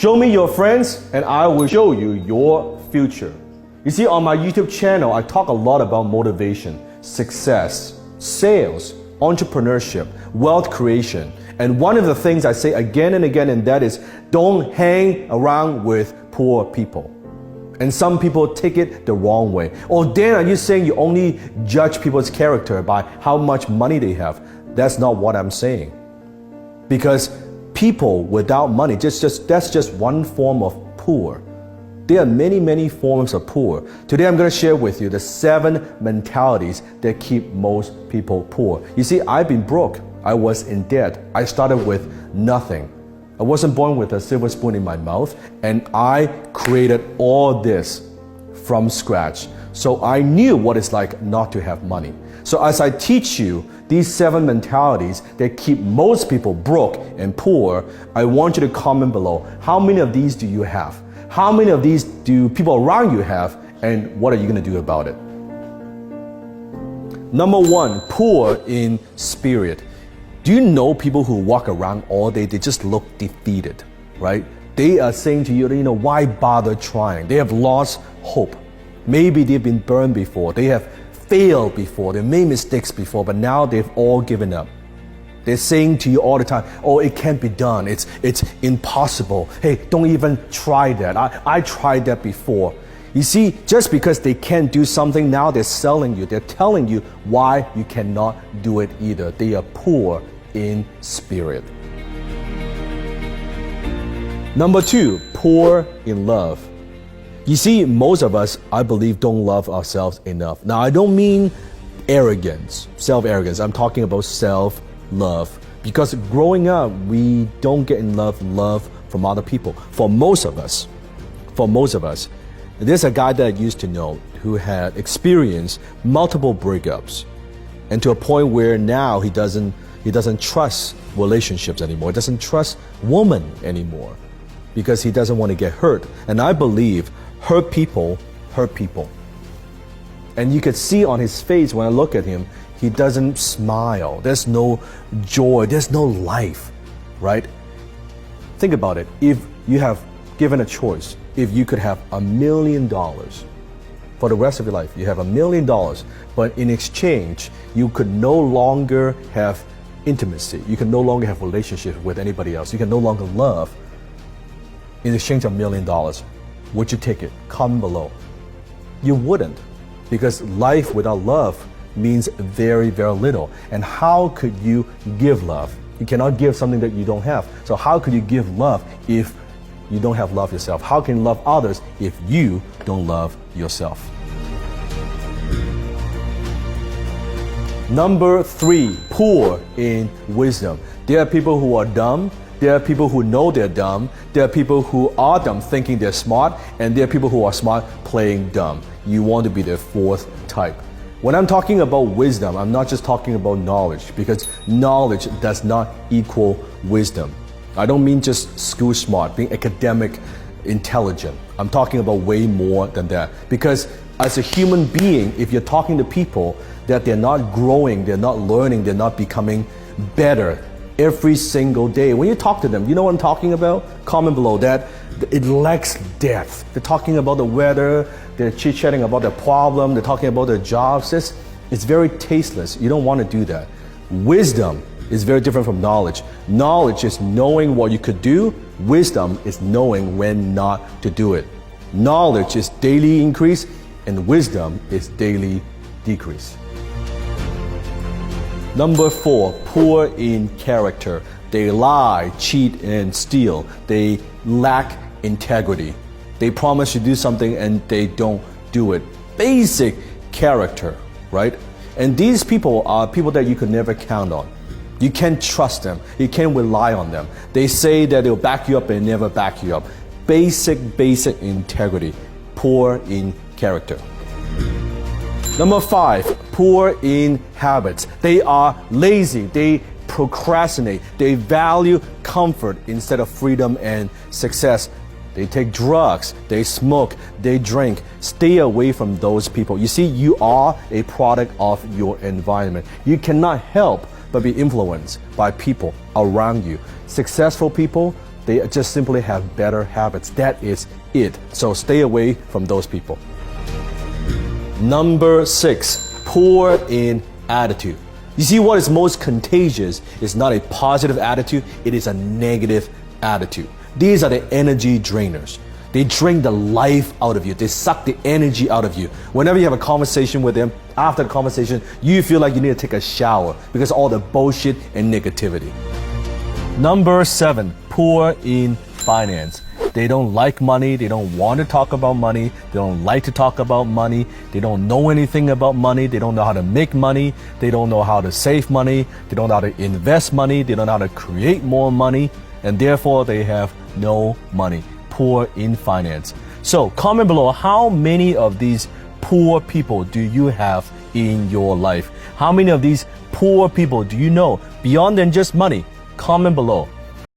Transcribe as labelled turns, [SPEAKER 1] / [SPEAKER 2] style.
[SPEAKER 1] Show me your friends and I will show you your future. You see, on my YouTube channel, I talk a lot about motivation, success, sales, entrepreneurship, wealth creation. And one of the things I say again and again, and that is don't hang around with poor people. And some people take it the wrong way. Oh, Dan, are you saying you only judge people's character by how much money they have? That's not what I'm saying. Because people without money, that's just one form of poor. There are many, many forms of poor. Today I'm going to share with you the 7 mentalities that keep most people poor. You see, I've been broke. I was in debt. I started with nothing. I wasn't born with a silver spoon in my mouth, and I created all this from scratch. So I knew what it's like not to have money. So as I teach you these 7 mentalities that keep most people broke and poor, I want you to comment below. How many of these do you have? How many of these do people around you have, and what are you going to do about it? Number 1, poor in spirit. Do you know people who walk around all day, they just look defeated, right? They are saying to you, why bother trying? They have lost hope. Maybe they've been burned before. They have failed before. They made mistakes before, but now they've all given up. They're saying to you all the time, oh, it can't be done. It's impossible. Hey, don't even try that. I tried that before. You see, just because they can't do something, now they're selling you. They're telling you why you cannot do it either. They are poor in spirit. Number 2, poor in love. You see, most of us, I believe, don't love ourselves enough. Now, I don't mean arrogance, self-arrogance. I'm talking about self-love. Because growing up, we don't get in love from other people. For most of us, there's a guy that I used to know who had experienced multiple breakups, and to a point where now he doesn't trust relationships anymore. He doesn't trust women anymore because he doesn't want to get hurt. And I believe hurt people hurt people. And you could see on his face when I look at him, he doesn't smile. There's no joy. There's no life, right? Think about it. If you have given a choice, if you could have $1 million for the rest of your life, you have $1 million, but in exchange, you could no longer have intimacy. You can no longer have relationships with anybody else. You can no longer love. In exchange of $1 million, would you take it? Comment below. You wouldn't, because life without love means very, very little. And how could you give love? You cannot give something that you don't have. So how could you give love if you don't have love yourself? How can you love others if you don't love yourself? Number 3, poor in wisdom. There are people who are dumb. There are people who know they're dumb. There are people who are dumb thinking they're smart. And there are people who are smart playing dumb. You want to be the 4th type. When I'm talking about wisdom, I'm not just talking about knowledge, because knowledge does not equal wisdom. I don't mean just school smart, being academic intelligent. I'm talking about way more than that. Because as a human being, if you're talking to people that they're not growing, they're not learning, they're not becoming better every single day, when you talk to them, you know what I'm talking about? Comment below that. It lacks depth. They're talking about the weather, they're chit-chatting about their problem, they're talking about their jobs. It's very tasteless. You don't want to do that. Wisdom is very different from knowledge. Knowledge is knowing what you could do. Wisdom is knowing when not to do it. Knowledge is daily increase, and wisdom is daily decrease. Number 4, poor in character. They lie, cheat, and steal. They lack integrity. They promise to do something and they don't do it. Basic character, right? And these people are people that you could never count on. You can't trust them. You can't rely on them. They say that they'll back you up and never back you up. Basic integrity. Poor in character. Number 5, poor in habits. They are lazy. They procrastinate. They value comfort instead of freedom and success. They take drugs, they smoke, they drink. Stay away from those people. You see, you are a product of your environment. You cannot help but be influenced by people around you. Successful people They just simply have better habits. That is it. So stay away from those people. Number 6, poor in attitude. You see, what is most contagious is not a positive attitude, it is a negative attitude. These are the energy drainers. They drain the life out of you. They suck the energy out of you. Whenever you have a conversation with them, after the conversation, you feel like you need to take a shower because of all the bullshit and negativity. Number 7, poor in finance. They don't like money. They don't want to talk about money. They don't like to talk about money. They don't know anything about money. They don't know how to make money. They don't know how to save money. They don't know how to invest money. They don't know how to create more money. And therefore, they have no money. Poor in finance. So comment below, how many of these poor people do you have in your life? How many of these poor people do you know beyond than just money? Comment below.